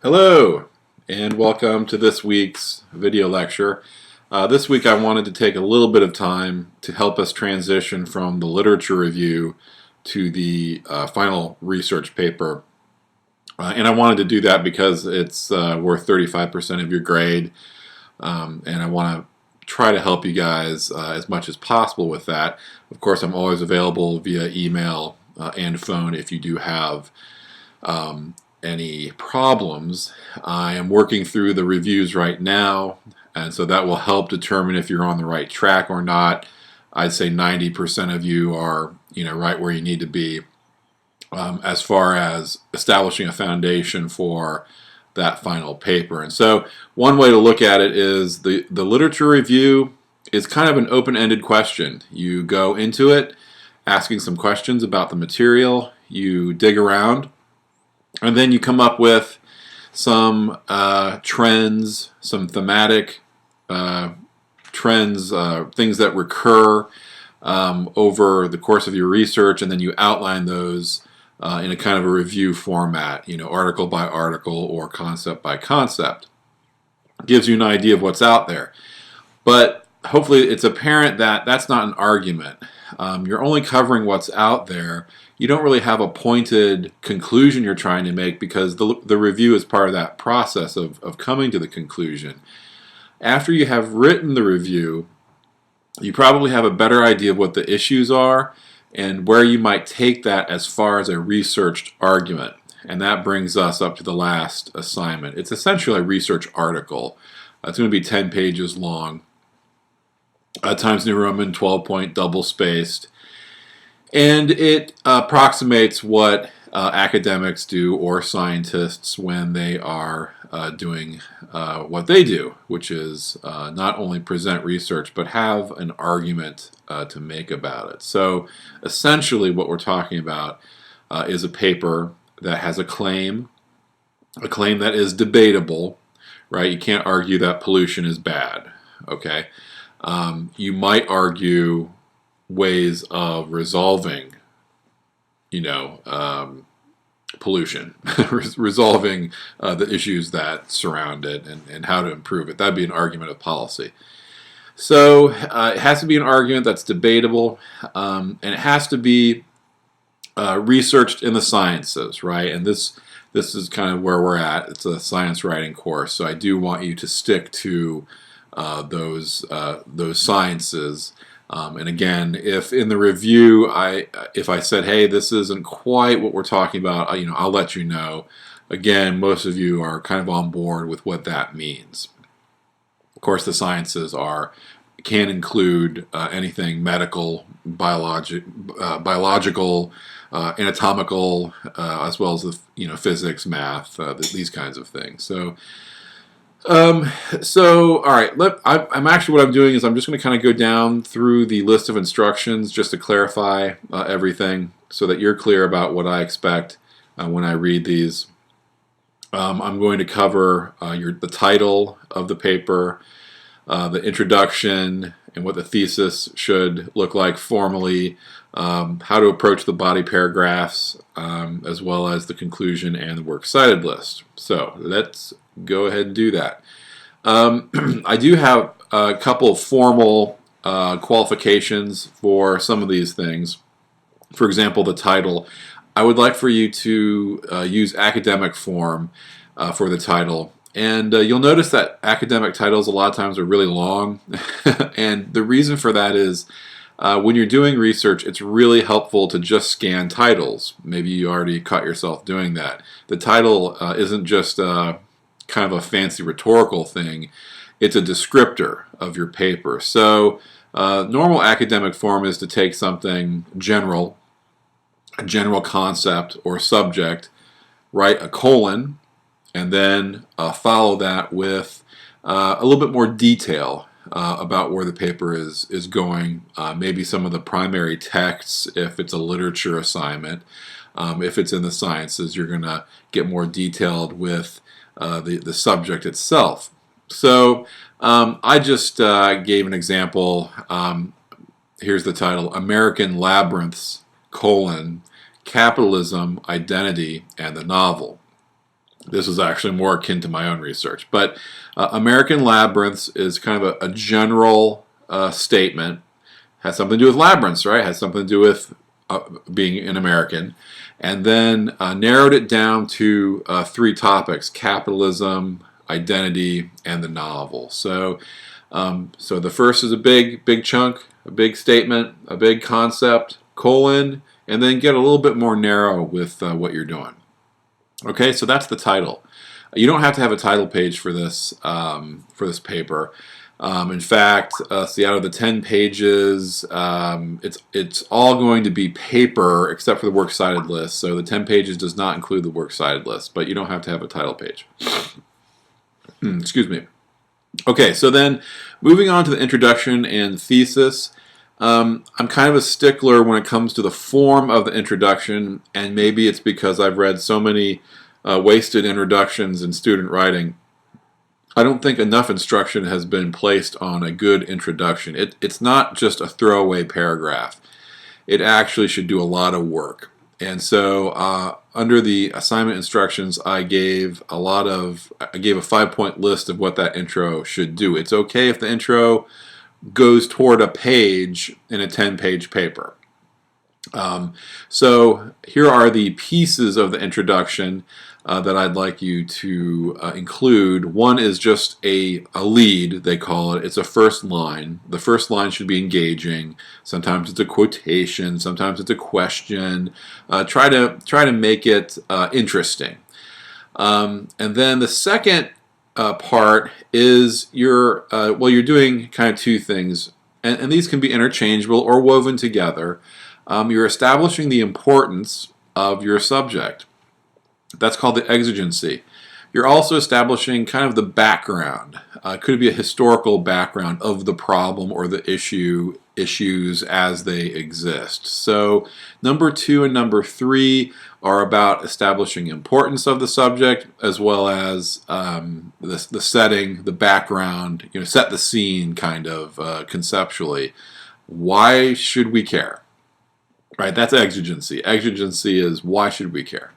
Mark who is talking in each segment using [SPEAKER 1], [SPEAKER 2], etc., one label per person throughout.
[SPEAKER 1] Hello, and welcome to this week's video lecture. This week I wanted to take a little bit of time to help us transition from the literature review to the final research paper. And I wanted to do that because it's worth 35% of your grade, and I want to try to help you guys as much as possible with that. Of course, I'm always available via email and phone if you do have any problems. I am working through the reviews right now, and so that will help determine if you're on the right track or not. I'd say 90% of you are, right where you need to be as far as establishing a foundation for that final paper. And so one way to look at it is the literature review is kind of an open-ended question. You go into it asking some questions about the material, you dig around, and then you come up with some trends, some thematic trends, things that recur over the course of your research, and then you outline those in a kind of a review format, article by article or concept by concept. It gives you an idea of what's out there. But hopefully it's apparent that that's not an argument. You're only covering what's out there. You don't really have a pointed conclusion you're trying to make because the review is part of that process of coming to the conclusion. After you have written the review, you probably have a better idea of what the issues are and where you might take that as far as a researched argument. And that brings us up to the last assignment. It's essentially a research article. It's going to be 10 pages long. Times New Roman, 12-point, double-spaced. And it approximates what academics do or scientists when they are doing what they do, which is not only present research but have an argument to make about it. So essentially what we're talking about is a paper that has a claim that is debatable, right? You can't argue that pollution is bad, okay? You might argue ways of resolving, pollution, resolving the issues that surround it and how to improve it. That'd be an argument of policy. So it has to be an argument that's debatable, and it has to be researched in the sciences, right? And this is kind of where we're at. It's a science writing course, so I do want you to stick to those sciences. And again, if in the review if I said, hey, this isn't quite what we're talking about, I'll let you know. Again, most of you are kind of on board with what that means. Of course, the sciences can include anything medical, biological, anatomical, as well as the physics, math, these kinds of things. So all right. I'm actually what I'm doing is I'm just going to kind of go down through the list of instructions just to clarify everything so that you're clear about what I expect when I read these. I'm going to cover the title of the paper, the introduction, and what the thesis should look like formally, how to approach the body paragraphs, as well as the conclusion and the works cited list. So let's go ahead and do that. I do have a couple of formal qualifications for some of these things. For example, the title. I would like for you to use academic form for the title. And you'll notice that academic titles a lot of times are really long. And the reason for that is when you're doing research, it's really helpful to just scan titles. Maybe you already caught yourself doing that. The title isn't just kind of a fancy rhetorical thing. It's a descriptor of your paper. So normal academic form is to take something general, a general concept or subject, write a colon, and then follow that with a little bit more detail about where the paper is going, maybe some of the primary texts if it's a literature assignment. If it's in the sciences, you're going to get more detailed with the subject itself. So I just gave an example. Here's the title: American Labyrinths, Capitalism, Identity, and the Novel. This is actually more akin to my own research. But American labyrinths is kind of a general statement. Has something to do with labyrinths, right? Has something to do with being an American. And then narrowed it down to 3 topics: capitalism, identity, and the novel. So the first is a big chunk, a big statement, a big concept, colon, and then get a little bit more narrow with what you're doing. Okay, so that's the title. You don't have to have a title page for this paper. In fact, see, out of the 10 pages, it's all going to be paper except for the works cited list. So the 10 pages does not include the works cited list, but you don't have to have a title page. Excuse me. Okay, so then moving on to the introduction and thesis. I'm kind of a stickler when it comes to the form of the introduction, and maybe it's because I've read so many wasted introductions in student writing. I don't think enough instruction has been placed on a good introduction. It's not just a throwaway paragraph. It actually should do a lot of work. And so under the assignment instructions, I gave a 5-point list of what that intro should do. It's okay if the intro goes toward a page in a 10-page paper. So here are the pieces of the introduction that I'd like you to include. One is just a lead, they call it. It's a first line. The first line should be engaging. Sometimes it's a quotation. Sometimes it's a question. Try to make it interesting. And then the second part is you're doing kind of 2 things, and these can be interchangeable or woven together. You're establishing the importance of your subject. That's called the exigency. You're also establishing kind of the background. Could be a historical background of the problem or the issues as they exist. So number 2 and number 3 are about establishing importance of the subject, as well as the setting, the background, set the scene kind of conceptually. Why should we care? Right, that's exigency. Exigency is why should we care?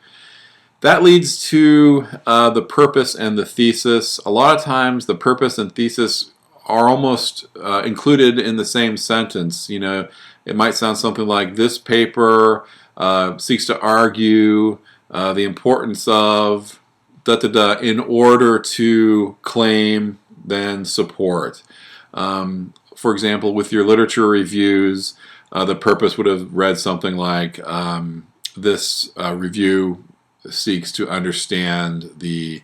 [SPEAKER 1] That leads to the purpose and the thesis. A lot of times the purpose and thesis are almost included in the same sentence. It might sound something like, this paper seeks to argue the importance of in order to claim, then support. For example, with your literature reviews, the purpose would have read something like, this review seeks to understand the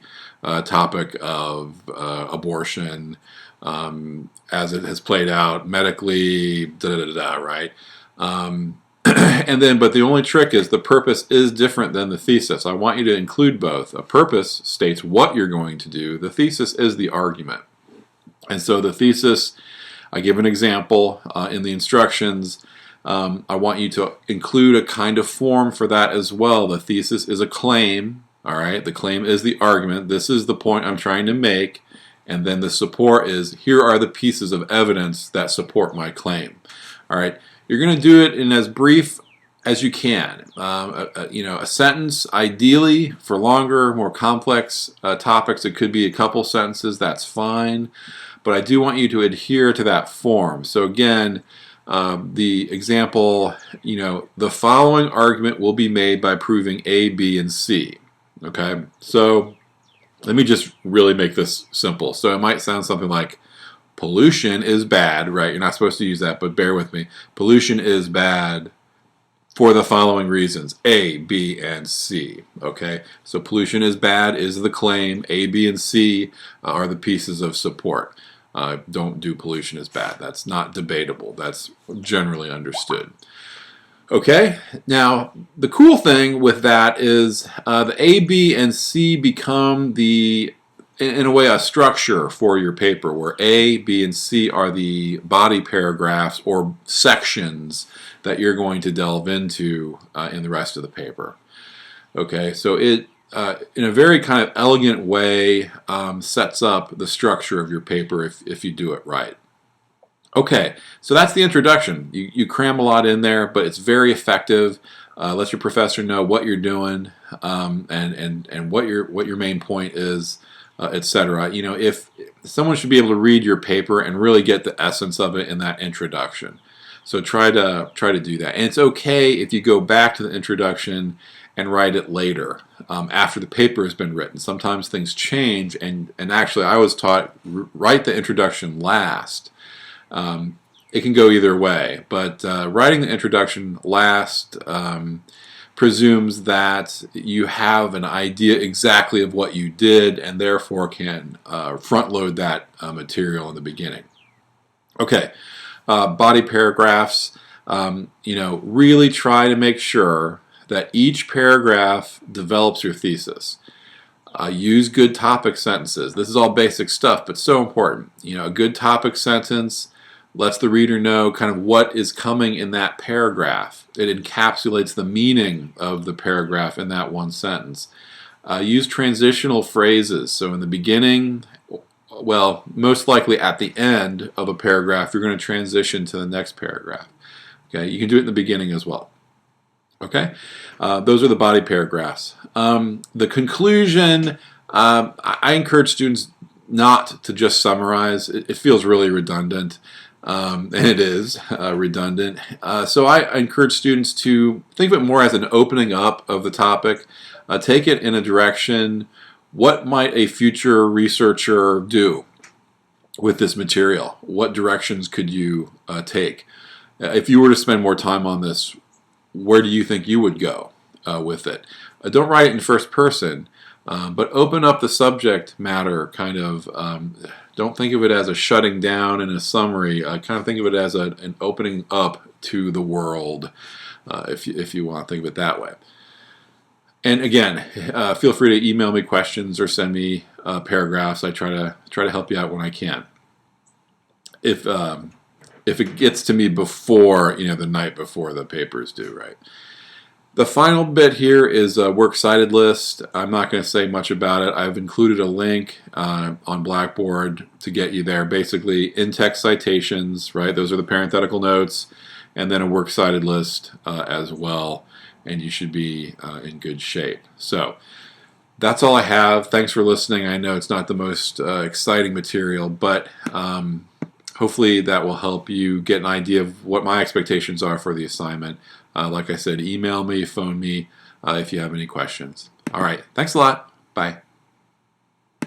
[SPEAKER 1] topic of abortion as it has played out medically, right? But the only trick is the purpose is different than the thesis. I want you to include both. A purpose states what you're going to do. The thesis is the argument. And so the thesis, I give an example in the instructions. I want you to include a kind of form for that as well. The thesis is a claim, all right? The claim is the argument. This is the point I'm trying to make. And then the support is, here are the pieces of evidence that support my claim, all right? You're going to do it in as brief as you can. A sentence, ideally, for longer, more complex topics, it could be a couple sentences, that's fine. But I do want you to adhere to that form. So again, the example, the following argument will be made by proving A, B, and C. Okay, so let me just really make this simple. So it might sound something like, pollution is bad, right? You're not supposed to use that, but bear with me. Pollution is bad for the following reasons, A, B, and C. Okay, so pollution is bad is the claim. A, B, and C are the pieces of support. Don't do pollution is bad. That's not debatable. That's generally understood. Okay, now the cool thing with that is the A, B, and C become in a way, a structure for your paper, where A, B, and C are the body paragraphs or sections that you're going to delve into in the rest of the paper. Okay, so it in a very kind of elegant way sets up the structure of your paper if you do it right. Okay, so that's the introduction. You cram a lot in there, but it's very effective. Let your professor know what you're doing, and what your main point is, etc. You know, if someone should be able to read your paper and really get the essence of it in that introduction. So try to do that. And it's okay if you go back to the introduction and write it later, after the paper has been written. Sometimes things change, and actually I was taught write the introduction last. It can go either way, but writing the introduction last presumes that you have an idea exactly of what you did, and therefore can front load that material in the beginning. Okay, body paragraphs. You know, really try to make sure that each paragraph develops your thesis. Use good topic sentences. This is all basic stuff, but so important. You know, a good topic sentence lets the reader know kind of what is coming in that paragraph. It encapsulates the meaning of the paragraph in that one sentence. Use transitional phrases. So in the beginning, well, most likely at the end of a paragraph, you're going to transition to the next paragraph. Okay, you can do it in the beginning as well. Okay, those are the body paragraphs. The conclusion, I encourage students not to just summarize. It feels really redundant, and it is redundant. So I encourage students to think of it more as an opening up of the topic. Take it in a direction. What might a future researcher do with this material? What directions could you take? If you were to spend more time on this, where do you think you would go with it? Don't write it in first person, but open up the subject matter, kind of. Don't think of it as a shutting down and a summary. Kind of think of it as an opening up to the world, if you want to think of it that way. And again, feel free to email me questions or send me paragraphs. I try to help you out when I can. If it gets to me before, you know, the night before the paper's due, right? The final bit here is a works cited list. I'm not going to say much about it. I've included a link on Blackboard to get you there. Basically, in-text citations, right? Those are the parenthetical notes, and then a works cited list as well, and you should be in good shape. So that's all I have. Thanks for listening. I know it's not the most exciting material, but hopefully that will help you get an idea of what my expectations are for the assignment. Like I said, email me, phone me if you have any questions. All right, thanks a lot. Bye.